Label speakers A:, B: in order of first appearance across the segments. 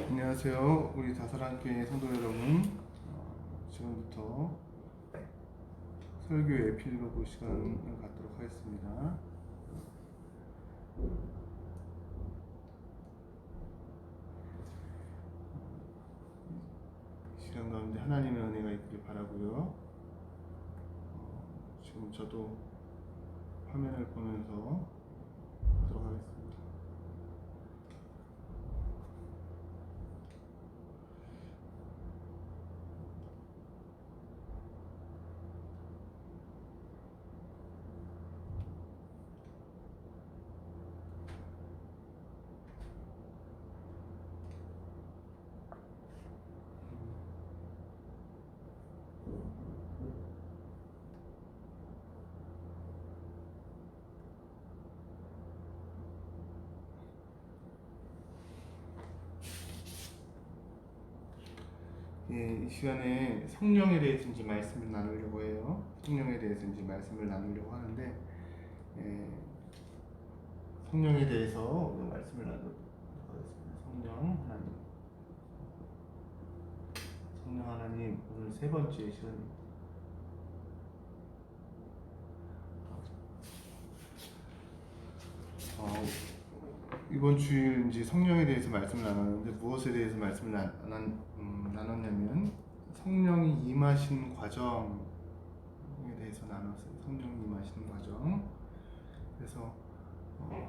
A: 안녕하세요. 우리 다사랑교회 성도 여러분. 지금부터 설교 에필로그 시간을 갖도록 하겠습니다. 이 시간 가운데 하나님의 은혜가 있길 바라고요. 지금 저도 화면을 보면서 하도록 하겠습니다. 이 시간에 성령에 대해서 이제 말씀을 나누려고 해요. 성령에 대해서 이제 말씀을 나누려고 하는데, 성령에 대해서 오늘 말씀을 나누도록 하겠습니다. 성령 하나님, 오늘 세 번째 시간입니다. 이번 주일 이제 성령에 대해서 말씀을 나눴는데 무엇에 대해서 말씀을 나눴냐면 성령이 임하신 과정에 대해서 나눴어요. 성령이 임하시는 과정. 그래서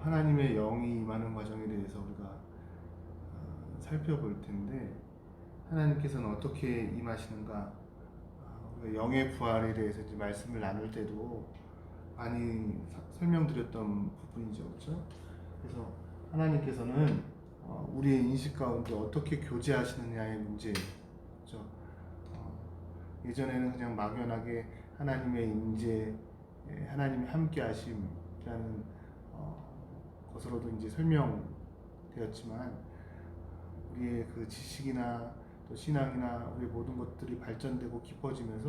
A: 하나님의 영이 임하는 과정에 대해서 우리가 살펴볼 텐데 하나님께서는 어떻게 임하시는가? 우리가 영의 부활에 대해서 이제 말씀을 나눌 때도 많이 설명드렸던 부분이죠, 그렇죠? 그래서 하나님께서는 우리의 인식 가운데 어떻게 교제하시느냐의 문제, 그렇죠? 예전에는 그냥 막연하게 하나님의 임재, 하나님의 함께하심이라는 것으로도 이제 설명되었지만 우리의 그 지식이나 또 신앙이나 우리 모든 것들이 발전되고 깊어지면서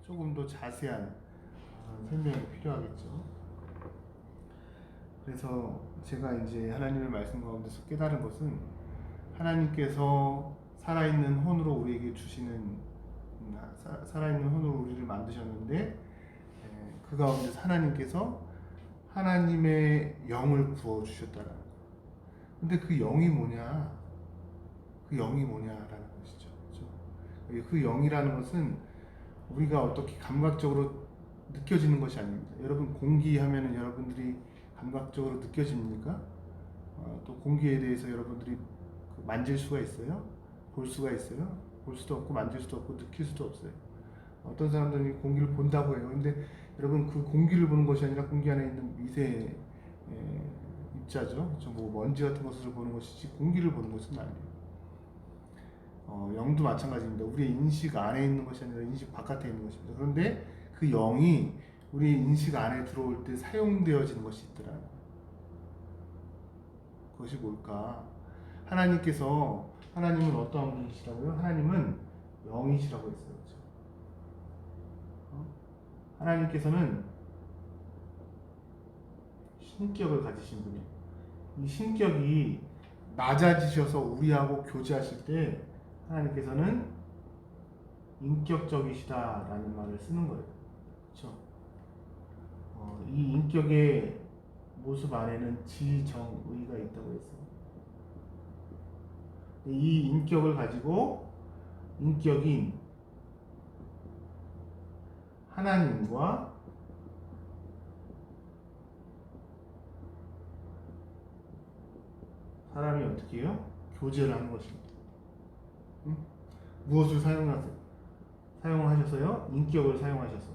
A: 조금 더 자세한 설명이 필요하겠죠. 그래서 제가 이제 하나님의 말씀 가운데서 깨달은 것은 하나님께서 살아있는 혼으로 우리에게 주시는 살아있는 혼으로 우리를 만드셨는데 그 가운데서 하나님께서 하나님의 영을 부어 주셨다라는 거예요. 근데 그 영이 뭐냐? 그 영이 뭐냐라는 것이죠. 그렇죠? 그 영이라는 것은 우리가 어떻게 감각적으로 느껴지는 것이 아닙니다. 여러분 공기 하면은 여러분들이 감각적으로 느껴집니까? 또 공기에 대해서 여러분들이 만질 수가 있어요? 볼 수가 있어요? 볼 수도 없고 만질 수도 없고 느낄 수도 없어요. 어떤 사람들이 공기를 본다고 해요. 근데 여러분 그 공기를 보는 것이 아니라 공기 안에 있는 미세 입자죠. 뭐 먼지 같은 것을 보는 것이지 공기를 보는 것은 아니에요. 영도 마찬가지입니다. 우리의 인식 안에 있는 것이 아니라 인식 바깥에 있는 것입니다. 그런데 그 영이 우리 인식 안에 들어올 때 사용되어지는 것이 있더라. 그것이 뭘까? 하나님은 어떠한 분이시라고요? 하나님은 영이시라고 했어요. 그렇죠? 하나님께서는 신격을 가지신 분이에요. 이 신격이 낮아지셔서 우리하고 교제하실 때 하나님께서는 인격적이시다라는 말을 쓰는 거예요. 그렇죠? 이 인격의 모습 안에는 지정의가 있다고 했어요. 이 인격을 가지고 인격인 하나님과 사람이 어떻게 해요? 교제를 하는 것입니다. 응? 무엇을 사용하셔서요? 인격을 사용하셔서.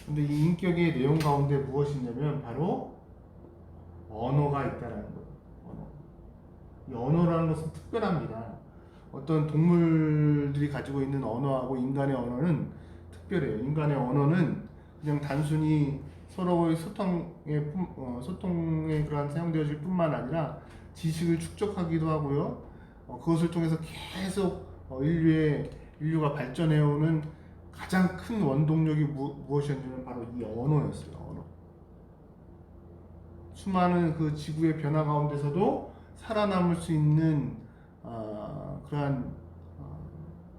A: 근데 이 인격의 내용 가운데 무엇이 있냐면 바로 언어가 있다라는 거예요. 이 언어라는 것은 특별합니다. 어떤 동물들이 가지고 있는 언어하고 인간의 언어는 특별해요. 인간의 언어는 그냥 단순히 서로의 소통에 그러한 사용되어질 뿐만 아니라 지식을 축적하기도 하고요. 그것을 통해서 계속 인류가 발전해오는 가장 큰 원동력이 무엇이었냐면 바로 이 언어였어요. 언어. 수많은 그 지구의 변화 가운데서도 살아남을 수 있는 그러한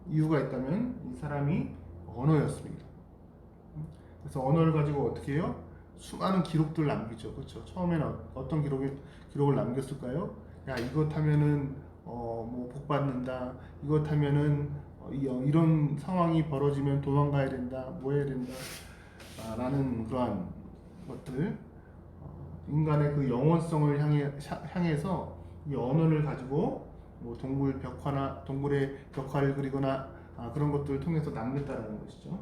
A: 이유가 있다면 이 사람이 언어였습니다. 그래서 언어를 가지고 어떻게 해요? 수많은 기록들을 남기죠. 그렇죠? 처음에는 어떤 기록을 남겼을까요? 야, 이것 하면은 뭐 복 받는다. 이것 하면은 이런 상황이 벌어지면 도망가야 된다. 뭐 해야 된다. 라는 그러한 것들, 인간의 그 영원성을 향해서 이 언어를 가지고 뭐 동굴의 벽화를 그리거나 그런 것들을 통해서 남겼다는 것이죠.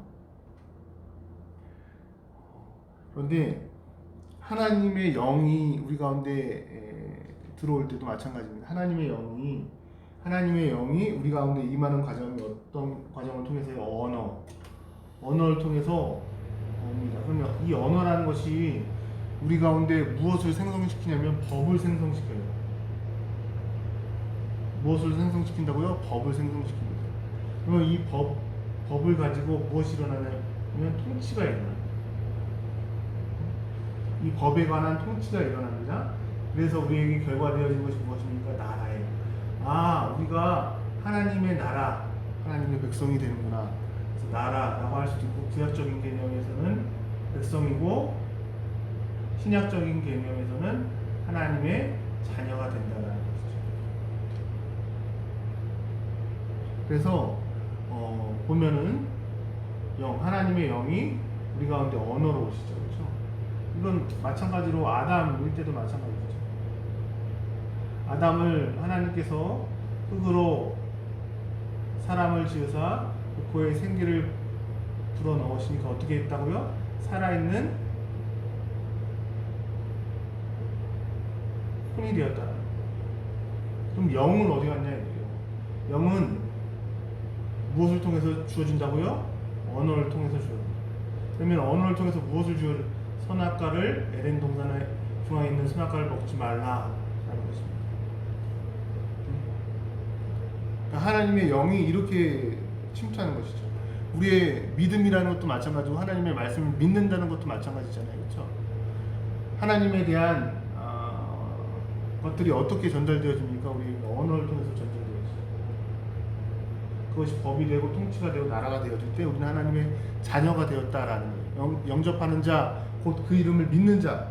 A: 그런데 하나님의 영이 우리 가운데 들어올 때도 마찬가지입니다. 하나님의 영이 우리 가운데 임하는 과정이 어떤 과정을 통해서요? 언어를 통해서 옵니다. 그러면 이 언어라는 것이 우리 가운데 무엇을 생성시키냐면 법을 생성시켜요. 무엇을 생성시킨다고요? 법을 생성시킵니다. 그러면 이 법을 가지고 무엇이 일어나냐면 통치가 일어나요. 이 법에 관한 통치가 일어납니다. 그래서 우리에게 결과되어진 것이 무엇입니까? 나라예요. 우리가 하나님의 나라, 하나님의 백성이 되는구나. 그래서 나라라고 할 수도 있고, 구약적인 개념에서는 백성이고, 신약적인 개념에서는 하나님의 자녀가 된다는 것이죠. 그래서 보면은 하나님의 영이 우리 가운데 언어로 오시죠. 그렇죠? 이건 마찬가지로 아담일 때도 마찬가지죠. 아담을 하나님께서 흙으로 사람을 지으사 그의 생기를 불어넣으시니까 어떻게 했다고요? 살아있는 혼이 되었다. 그럼 영은 어디 갔냐 이거예요. 영은 무엇을 통해서 주어진다고요? 언어를 통해서 주어진다. 그러면 언어를 통해서 무엇을 주어져? 선악과를 에덴 동산 중앙에 있는 선악과를 먹지 말라라는 것입니다. 그러니까 하나님의 영이 이렇게 침투하는 것이죠. 우리의 믿음이라는 것도 마찬가지고 하나님의 말씀을 믿는다는 것도 마찬가지잖아요. 그렇죠? 하나님에 대한 것들이 어떻게 전달되어집니까? 우리 언어를 통해서 전달되어집니다. 그것이 법이 되고 통치가 되고 나라가 되어질 때 우리는 하나님의 자녀가 되었다라는 거예요. 영접하는 자, 곧 그 이름을 믿는 자.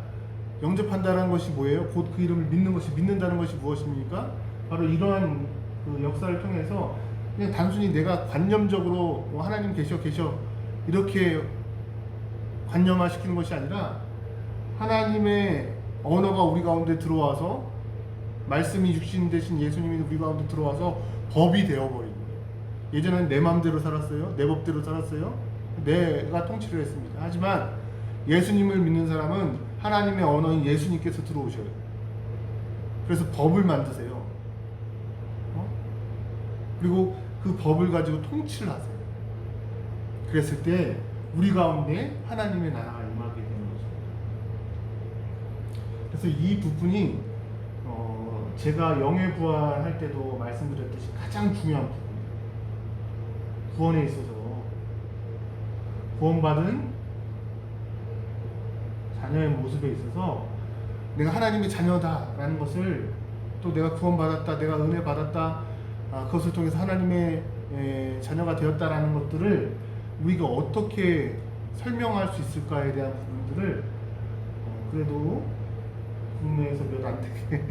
A: 영접한다는 것이 뭐예요? 곧 그 이름을 믿는다는 것이 무엇입니까? 바로 이러한 그 역사를 통해서 그냥 단순히 내가 관념적으로 하나님 계셔 이렇게 관념화시키는 것이 아니라 하나님의 언어가 우리 가운데 들어와서 말씀이 육신 되신 예수님이 우리 가운데 들어와서 법이 되어버린 거예요. 예전에는 내 마음대로 살았어요. 내 법대로 살았어요. 내가 통치를 했습니다. 하지만 예수님을 믿는 사람은 하나님의 언어인 예수님께서 들어오셔요. 그래서 법을 만드세요. 그리고 그 법을 가지고 통치를 하세요. 그랬을 때 우리 가운데 하나님의 나라가 임하게 되는 것입니다. 그래서 이 부분이 제가 영의 부활할 때도 말씀드렸듯이 가장 중요한 부분이에요. 구원에 있어서 구원받은 자녀의 모습에 있어서 내가 하나님의 자녀다라는 것을, 또 내가 구원받았다, 내가 은혜 받았다, 그것을 통해서 하나님의 자녀가 되었다라는 것들을 우리가 어떻게 설명할 수 있을까에 대한 부분들을 그래도 국내에서 몇 안 되게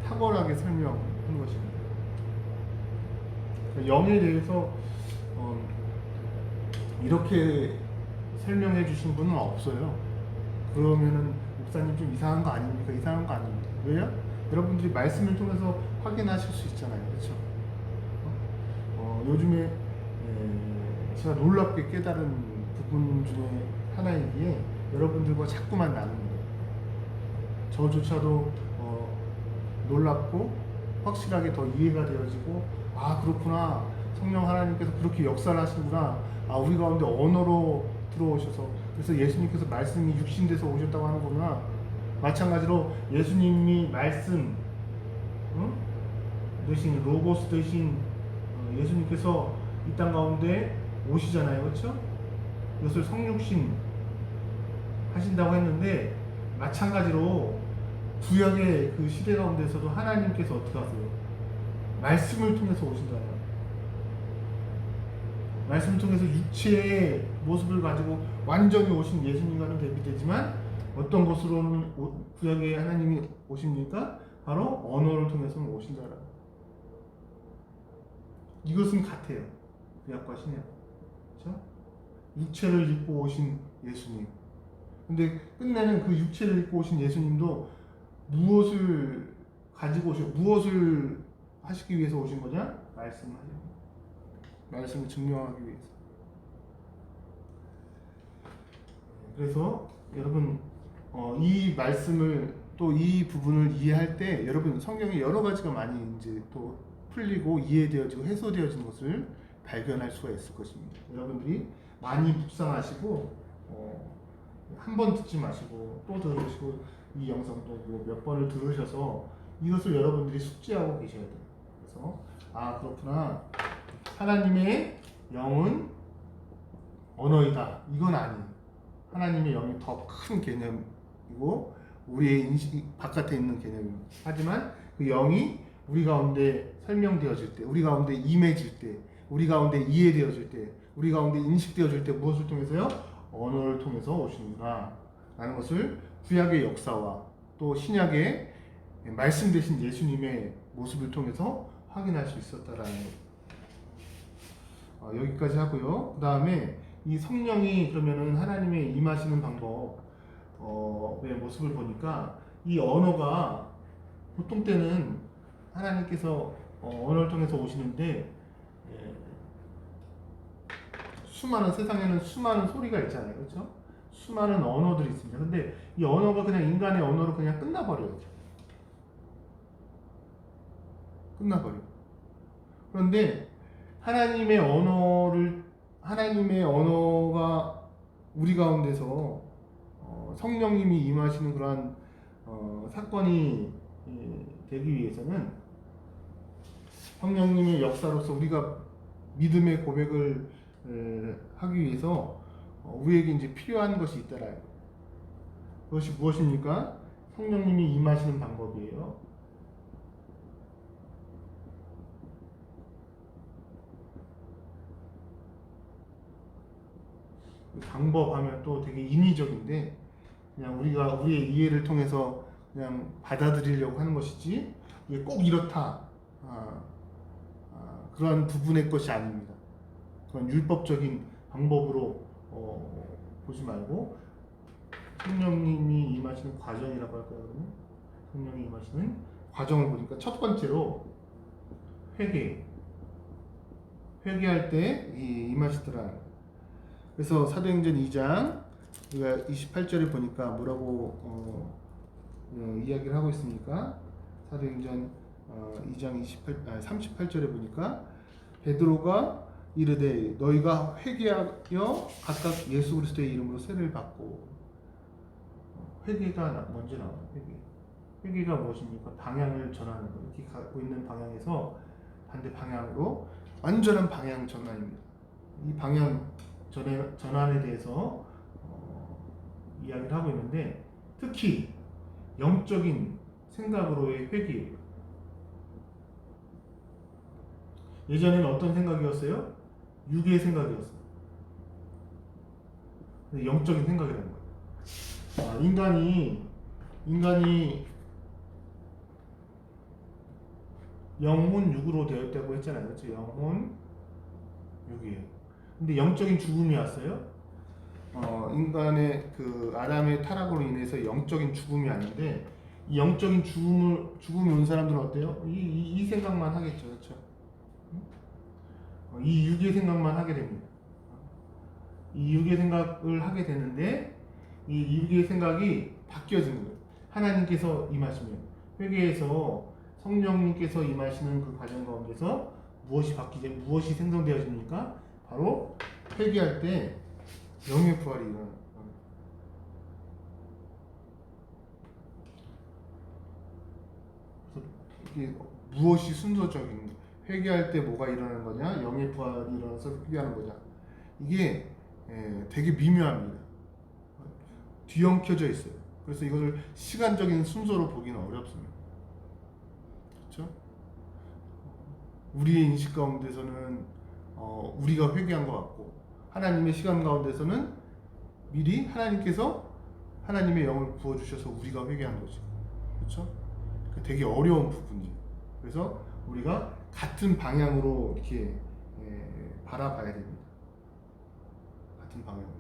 A: 탁월하게 설명한 것입니다. 영에 대해서 이렇게 설명해 주신 분은 없어요. 그러면은 목사님 좀 이상한 거 아닙니까? 이상한 거 아닙니다. 왜요? 여러분들이 말씀을 통해서 확인하실 수 있잖아요. 그렇죠? 요즘에 제가 놀랍게 깨달은 부분 중에 하나이기에 여러분들과 자꾸만 나눕니다. 저조차도 놀랍고 확실하게 더 이해가 되어지고, 그렇구나, 성령 하나님께서 그렇게 역사를 하시구나, 우리 가운데 언어로 들어오셔서, 그래서 예수님께서 말씀이 육신돼서 오셨다고 하는구나. 마찬가지로 예수님이 말씀 되신, 로고스 되신 예수님께서 이 땅 가운데 오시잖아요. 그렇죠? 이것을 성육신 하신다고 했는데, 마찬가지로 구약의 그 시대 가운데서도 하나님께서 어떻게 하세요? 말씀을 통해서 오신잖아요. 말씀을 통해서 육체의 모습을 가지고 완전히 오신 예수님과는 대비되지만 어떤 것으로는 구약의 하나님이 오십니까? 바로 언어를 통해서는 오신다라. 이것은 같아요. 구약과 신약. 그렇죠? 육체를 입고 오신 예수님. 근데 끝내는 그 육체를 입고 오신 예수님도 무엇을 가지고 무엇을 하시기 위해서 오신 거냐? 말씀하려고. 말씀을 증명하기 위해서. 그래서 여러분 이 말씀을 또 이 부분을 이해할 때 여러분 성경에 여러 가지가 많이 이제 또 풀리고 이해되어지고 해소되어진 것을 발견할 수가 있을 것입니다. 여러분들이 많이 묵상하시고 한 번 듣지 마시고 또 들으시고 이 영상도 뭐 몇 번을 들으셔서 이것을 여러분들이 숙지하고 계셔야 돼요. 그래서 아 그렇구나. 하나님의 영은 언어이다. 이건 아니에요. 하나님의 영이 더 큰 개념이고 우리의 인식 바깥에 있는 개념입니다. 하지만 그 영이 우리 가운데 설명되어질 때, 우리 가운데 임해질 때, 우리 가운데 이해되어질 때, 우리 가운데 인식되어질 때 무엇을 통해서요? 언어를 통해서 오시는구나 라는 것을 구약의 역사와 또 신약의 말씀 되신 예수님의 모습을 통해서 확인할 수 있었다라는 것. 여기까지 하고요. 그 다음에 이 성령이 그러면은 하나님의 임하시는 방법의 모습을 보니까 이 언어가 보통 때는 하나님께서 언어를 통해서 오시는데 수많은 세상에는 수많은 소리가 있잖아요, 그렇죠? 수많은 언어들이 있습니다. 근데 이 언어가 그냥 인간의 언어로 그냥 끝나버려요. 끝나버려요. 그런데 하나님의 언어가 우리 가운데서 성령님이 임하시는 그러한 사건이 되기 위해서는 성령님의 역사로서 우리가 믿음의 고백을 하기 위해서 우리에게 이제 필요한 것이 있더라. 그것이 무엇입니까? 성령님이 임하시는 방법이에요. 방법하면 또 되게 인위적인데 그냥 우리가 우리의 이해를 통해서 그냥 받아들이려고 하는 것이지 이게 꼭 이렇다 그런 부분의 것이 아닙니다. 그런 율법적인 방법으로 보지 말고 성령님이 임하시는 과정이라고 할까요? 그러면 성령이 임하시는 과정을 보니까 첫 번째로 회개할 때 임하시더라. 그래서 사도행전 2장 우리가 28절에 보니까 뭐라고 이야기를 하고 있습니까? 사도행전 2장 38절에 보니까 베드로가 이르되 너희가 회개하여 각각 예수 그리스도의 이름으로 세례를 받고 회개가 먼저 나와요. 회개가 무엇입니까? 방향을 전하는 거예요. 이렇게 갖고 있는 방향에서 반대 방향으로 완전한 방향 전환입니다. 이 방향 전환에 대해서 이야기를 하고 있는데 특히 영적인 생각으로의 회개예요. 예전에는 어떤 생각이었어요? 육의 생각이었어요. 영적인 생각이라는 거예요. 인간이 영혼 육으로 되었다고 했잖아요. 그렇죠? 영혼 육이에요. 근데 영적인 죽음이 왔어요. 인간의 그 아담의 타락으로 인해서 영적인 죽음이 왔는데 이 영적인 죽음이 온 사람들은 어때요? 이 생각만 하겠죠, 그렇죠? 이 육의 생각만 하게 됩니다. 이 육의 생각을 하게 되는데 이 육의 생각이 바뀌어지는 거예요. 하나님께서 임하시면 회개에서 성령님께서 임하시는 그 과정 가운데서 무엇이 생성되어집니까? 바로 회개할 때 영의 부활이 일어나요. 이게 무엇이 순서적인 회개할 때 뭐가 일어나는 거냐? 영의 부활이 일어나서 회개하는 거냐? 이게 되게 미묘합니다. 뒤엉켜져 있어요. 그래서 이것을 시간적인 순서로 보기는 어렵습니다. 그렇죠? 우리의 인식 가운데서는 우리가 회개한 것 같고, 하나님의 시간 가운데서는 미리 하나님께서 하나님의 영을 부어주셔서 우리가 회개한 것이고, 그렇죠? 되게 어려운 부분이에요. 그래서 우리가 같은 방향으로 이렇게 바라봐야 됩니다. 같은 방향으로.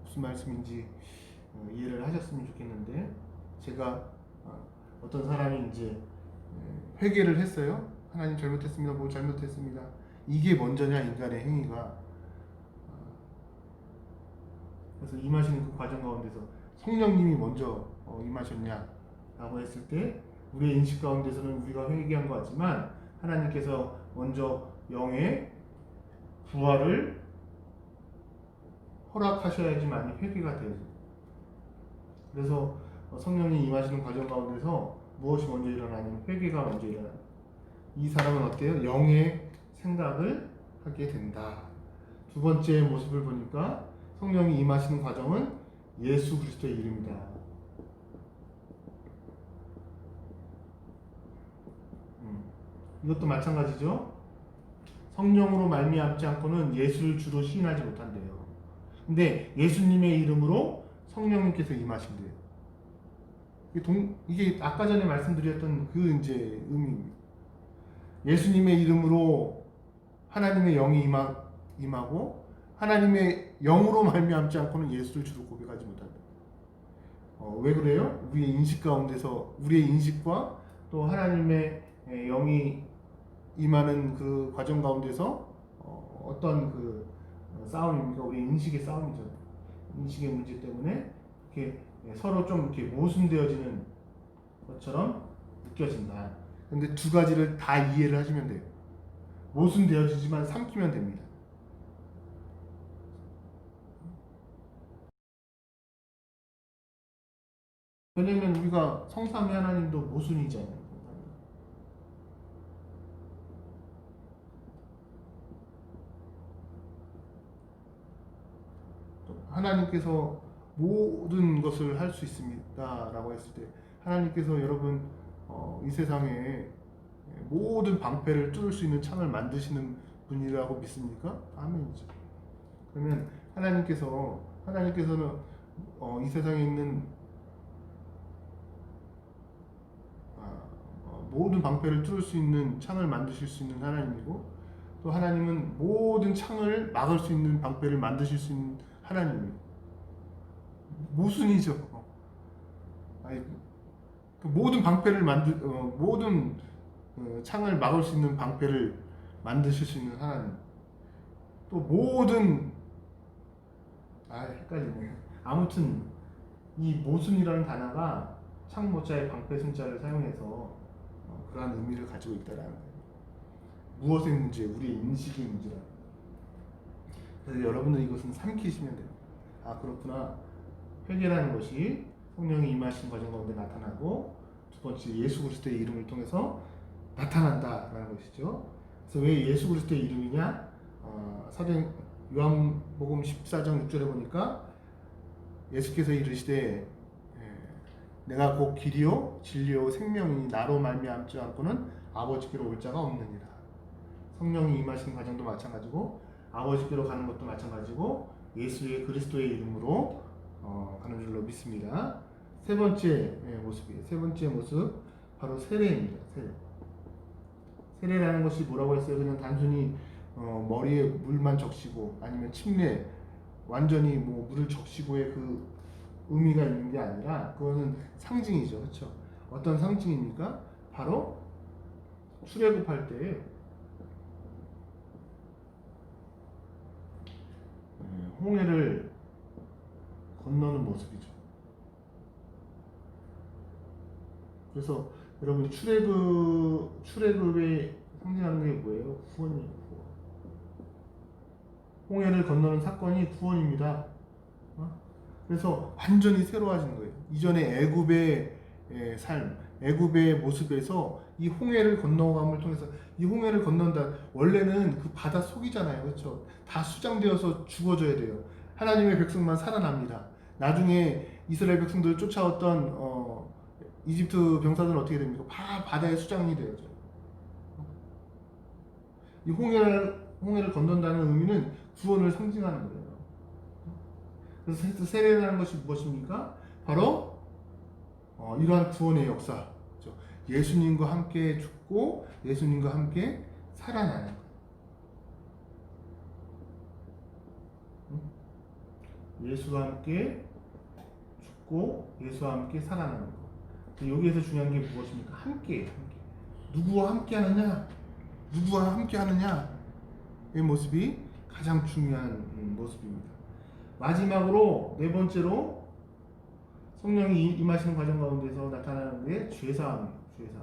A: 무슨 말씀인지 이해를 하셨으면 좋겠는데, 제가 어떤 사람이 이제 회개를 했어요. 하나님 잘못했습니다. 뭐 잘못했습니다. 이게 먼저냐 인간의 행위가. 그래서 임하시는 그 과정 가운데서 성령님이 먼저 임하셨냐라고 했을 때 우리의 인식 가운데서는 우리가 회개한 것 같지만 하나님께서 먼저 영의 부활을 허락하셔야지만 회개가 돼요. 그래서 성령이 임하시는 과정 가운데서 무엇이 먼저 일어나냐면 회개가 먼저 일어납니다. 이 사람은 어때요? 영의 생각을 하게 된다. 두 번째 모습을 보니까 성령이 임하시는 과정은 예수 그리스도의 이름이다. 이것도 마찬가지죠. 성령으로 말미암지 않고는 예수를 주로 시인하지 못한대요. 근데 예수님의 이름으로 성령님께서 임하신대요. 이게 아까 전에 말씀드렸던 그 이제 의미입니다. 예수님의 이름으로 하나님의 영이 임하고 하나님의 영으로 말미암지 않고는 예수를 주로 고백하지 못한다. 왜 그래요? 우리의 인식 가운데서 우리의 인식과 또 하나님의 영이 임하는 그 과정 가운데서 어떤 그 싸움입니까? 우리 인식의 싸움이죠. 인식의 문제 때문에 이렇게 서로 좀 이렇게 모순되어지는 것처럼 느껴진다. 근데 두 가지를 다 이해를 하시면 돼요. 모순되어지지만 삼키면 됩니다. 왜냐면 우리가 성삼위 하나님도 모순이잖아요. 하나님께서 모든 것을 할 수 있습니다라고 했을 때 하나님께서 여러분 이 세상에 모든 방패를 뚫을 수 있는 창을 만드시는 분이라고 믿습니까? 아멘이죠. 그러면 하나님께서는 이 세상에 있는 모든 방패를 뚫을 수 있는 창을 만드실 수 있는 하나님이고 또 하나님은 모든 창을 막을 수 있는 방패를 만드실 수 있는 하나님이에요. 모순이죠. 아니, 그 모든 방패를 모든 창을 막을 수 있는 방패를 만드실 수 있는 하나님. 또 모든 헷갈리네. 아무튼 이 모순이라는 단어가 창모자의 방패 순자를 사용해서 그러한 의미를 가지고 있다라는 거예요. 무엇의 문제? 우리의 인식의 문제라. 그래서 여러분들 이것은 삼키시면 돼요. 그렇구나. 회개라는 것이 성령이 임하신 과정 가운데 나타나고 두 번째 예수 그리스도의 이름을 통해서 나타난다라는 것이죠. 그래서 왜 예수 그리스도의 이름이냐? 사도 요한복음 14장 6절에 보니까 예수께서 이르시되 내가 곧 길이요 진리요 생명이니 나로 말미암지 않고는 아버지께로 올 자가 없느니라. 성령이 임하신 과정도 마찬가지고 아버지께로 가는 것도 마찬가지고 예수의 그리스도의 이름으로 가는 줄로 믿습니다. 세 번째 모습이에요. 세 번째 모습 바로 세례입니다. 세례라는 것이 뭐라고 했어요? 그냥 단순히 머리에 물만 적시고 아니면 침례 완전히 뭐 물을 적시고의 그 의미가 있는 게 아니라 그거는 상징이죠. 그렇죠? 어떤 상징입니까? 바로 출애굽할 때 홍해를 건너는 모습이죠. 그래서 여러분 출애굽의 상징하는 게 뭐예요? 구원이에요. 구원. 홍해를 건너는 사건이 구원입니다. 그래서 완전히 새로워진 거예요. 이전에 애굽의 삶, 애굽의 모습에서 이 홍해를 건너감을 통해서 이 홍해를 건넌다. 원래는 그 바다 속이잖아요, 그렇죠? 다 수장되어서 죽어져야 돼요. 하나님의 백성만 살아납니다. 나중에 이스라엘 백성들을 쫓아왔던 이집트 병사들은 어떻게 됩니까? 바다의 수장이 되었죠. 이 홍해를 건넌다는 의미는 구원을 상징하는 거예요. 그래서 세례라는 것이 무엇입니까? 바로 이러한 구원의 역사. 그렇죠? 예수님과 함께 죽고 예수님과 함께 살아나는 거예요. 예수와 함께 죽고 예수와 함께 살아나는 것. 여기에서 중요한 게 무엇입니까? 함께. 누구와 함께 하느냐? 누구와 함께 하느냐? 이 모습이 가장 중요한 모습입니다. 마지막으로 네 번째로 성령이 임하시는 과정 가운데서 나타나는 게 죄사함입니다.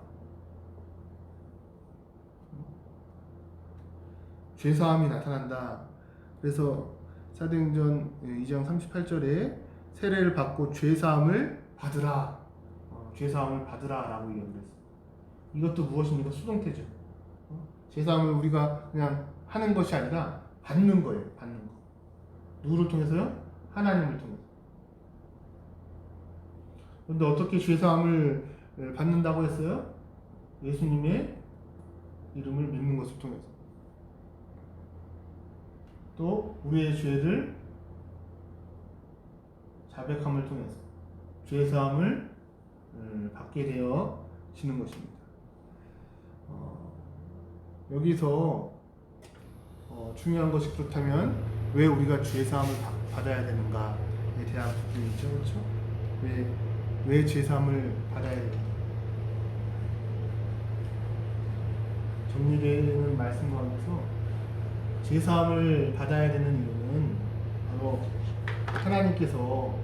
A: 죄사함이 나타난다. 그래서 사도행전 2장 38절에 세례를 받고 죄사함을 받으라. 죄사함을 받으라라고 이야기했어요. 이것도 무엇입니까? 수동태죠. 죄사함을 우리가 그냥 하는 것이 아니라 받는 거예요. 받는 거. 누구를 통해서요? 하나님을 통해서. 그런데 어떻게 죄사함을 받는다고 했어요? 예수님의 이름을 믿는 것을 통해서. 또 우리의 죄를 자백함을 통해서 죄사함을 받게 되어지는 것입니다. 여기서 중요한 것이 그렇다면 왜 우리가 죄사함을 받아야 되는가에 대한 부분이죠. 그렇죠? 왜 죄사함을 받아야 되는가? 정리되는 말씀 가운데서 죄사함을 받아야 되는 이유는 바로 하나님께서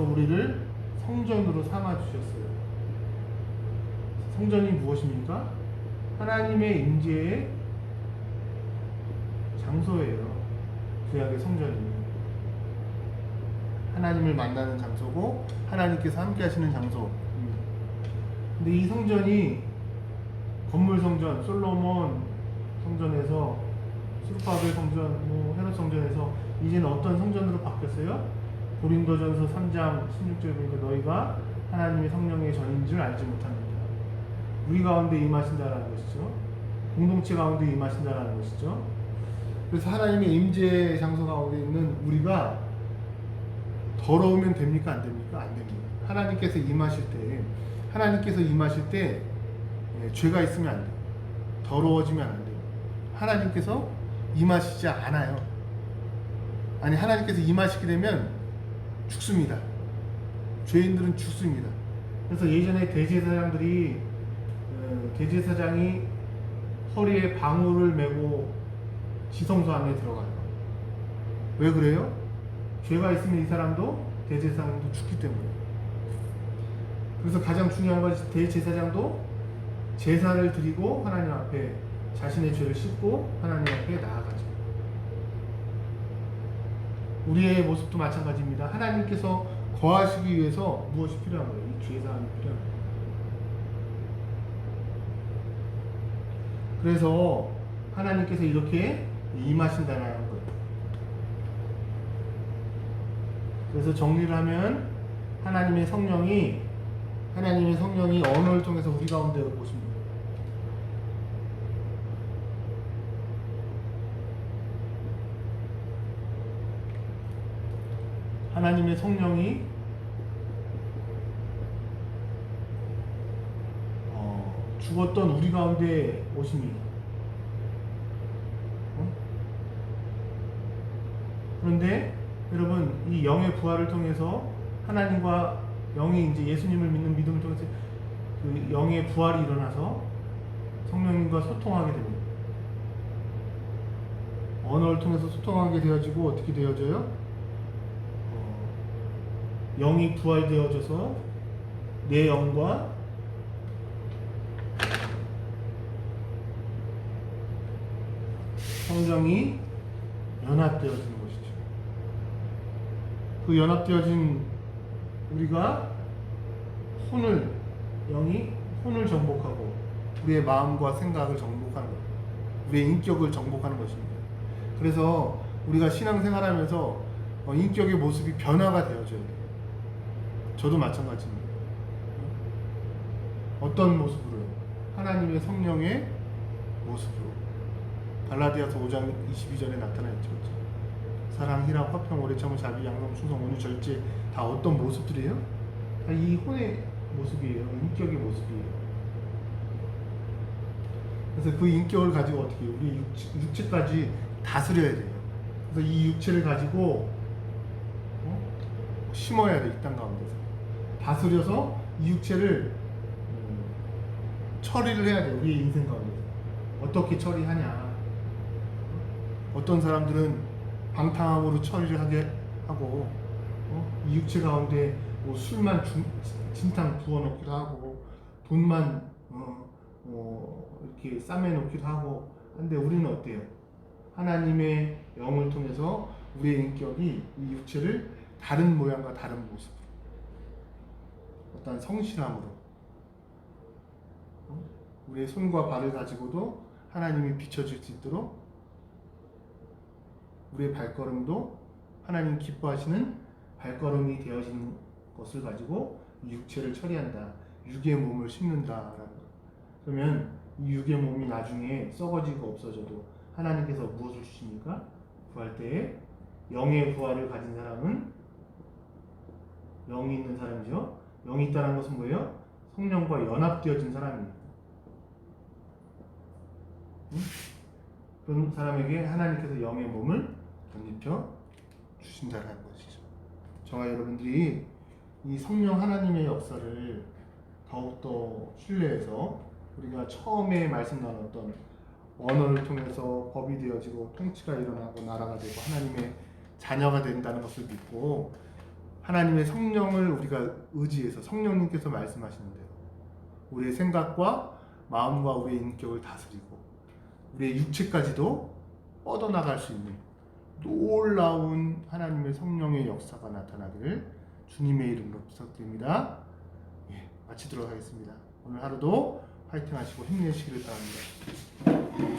A: 우리를 성전으로 삼아 주셨어요. 성전이 무엇입니까? 하나님의 임재의 장소예요. 구약의 성전이 하나님을 만나는 장소고 하나님께서 함께 하시는 장소입니다. 근데 이 성전이 건물 성전, 솔로몬 성전에서 수르바벨 성전, 헤롯 성전에서 이제는 어떤 성전으로 바뀌었어요? 고린도전서 3장 16절에 보니까 너희가 하나님의 성령의 전인 줄 알지 못합니다. 우리 가운데 임하신다라는 것이죠. 공동체 가운데 임하신다라는 것이죠. 그래서 하나님의 임재 장소 가운데 있는 우리가 더러우면 됩니까? 안 됩니까? 안 됩니다. 하나님께서 임하실 때 죄가 있으면 안 돼요. 더러워지면 안 돼요. 하나님께서 임하시지 않아요. 아니, 하나님께서 임하시게 되면 죽습니다. 죄인들은 죽습니다. 그래서 예전에 대제사장이 허리에 방울을 메고 지성소 안에 들어가요. 왜 그래요? 죄가 있으면 이 사람도 대제사장도 죽기 때문에. 그래서 가장 중요한 것이 대제사장도 제사를 드리고 하나님 앞에 자신의 죄를 씻고 하나님 앞에 나아가죠. 우리의 모습도 마찬가지입니다. 하나님께서 거하시기 위해서 무엇이 필요한 거예요? 이 죄사함이 필요한 거예요. 그래서 하나님께서 이렇게 임하신다는 거예요. 그래서 정리를 하면 하나님의 성령이 언어를 통해서 우리 가운데 오십니다. 하나님의 성령이 죽었던 우리 가운데 오십니다. 그런데 여러분, 이 영의 부활을 통해서 하나님과 영이 이제 예수님을 믿는 믿음을 통해서 그 영의 부활이 일어나서 성령님과 소통하게 됩니다. 언어를 통해서 소통하게 되어지고 어떻게 되어져요? 영이 부활되어져서 내 영과 성령이 연합되어지는 것이죠. 그 연합되어진 우리가 영이 혼을 정복하고 우리의 마음과 생각을 정복하는 것, 우리의 인격을 정복하는 것입니다. 그래서 우리가 신앙생활하면서 인격의 모습이 변화가 되어져야 돼요. 저도 마찬가지입니다. 어떤 모습으로요? 하나님의 성령의 모습으로. 갈라디아서 5장 22절에 나타나 있죠. 사랑, 희락, 화평, 오래 참음, 자비, 양성, 충성, 온유, 절제 다 어떤 모습들이에요? 다 이 혼의 모습이에요. 인격의 모습이에요. 그래서 그 인격을 가지고 어떻게 해요? 우리 육체까지 다스려야 돼요. 그래서 이 육체를 가지고 심어야 돼, 이 땅 가운데서. 다스려서 이 육체를 처리를 해야 돼, 우리의 인생 가운데서. 어떻게 처리하냐? 어떤 사람들은 방탕함으로 처리를 하게 하고, 이 육체 가운데 뭐 술만 진탕 부어놓기도 하고, 돈만 이렇게 싸매놓기도 하고. 근데 우리는 어때요? 하나님의 영을 통해서 우리의 인격이 이 육체를 다른 모양과 다른 모습으로, 어떤 성실함으로, 우리의 손과 발을 가지고도 하나님이 비춰줄 수 있도록, 우리의 발걸음도 하나님 기뻐하시는 발걸음이 되어지는 것을 가지고 이 육체를 처리한다. 육의 몸을 심는다라는 것. 그러면 이 육의 몸이 나중에 썩어지고 없어져도 하나님께서 무엇을 주십니까? 구할 때에 영의 부활을 가진 사람은, 영이 있는 사람이죠. 영이 있다는 것은 뭐예요? 성령과 연합되어진 사람입니다. 그런 사람에게 하나님께서 영의 몸을 덧입혀 주신다는 것이죠. 저와 여러분들이 이 성령 하나님의 역사를 더욱더 신뢰해서, 우리가 처음에 말씀 나눴던 언어를 통해서 법이 되어지고 통치가 일어나고 나라가 되고 하나님의 자녀가 된다는 것을 믿고, 하나님의 성령을 우리가 의지해서 성령님께서 말씀하시는 대로 우리의 생각과 마음과 우리의 인격을 다스리고 우리의 육체까지도 뻗어나갈 수 있는 놀라운 하나님의 성령의 역사가 나타나기를 주님의 이름으로 부탁드립니다. 마치도록 하겠습니다. 오늘 하루도 화이팅 하시고 힘내시기를 바랍니다.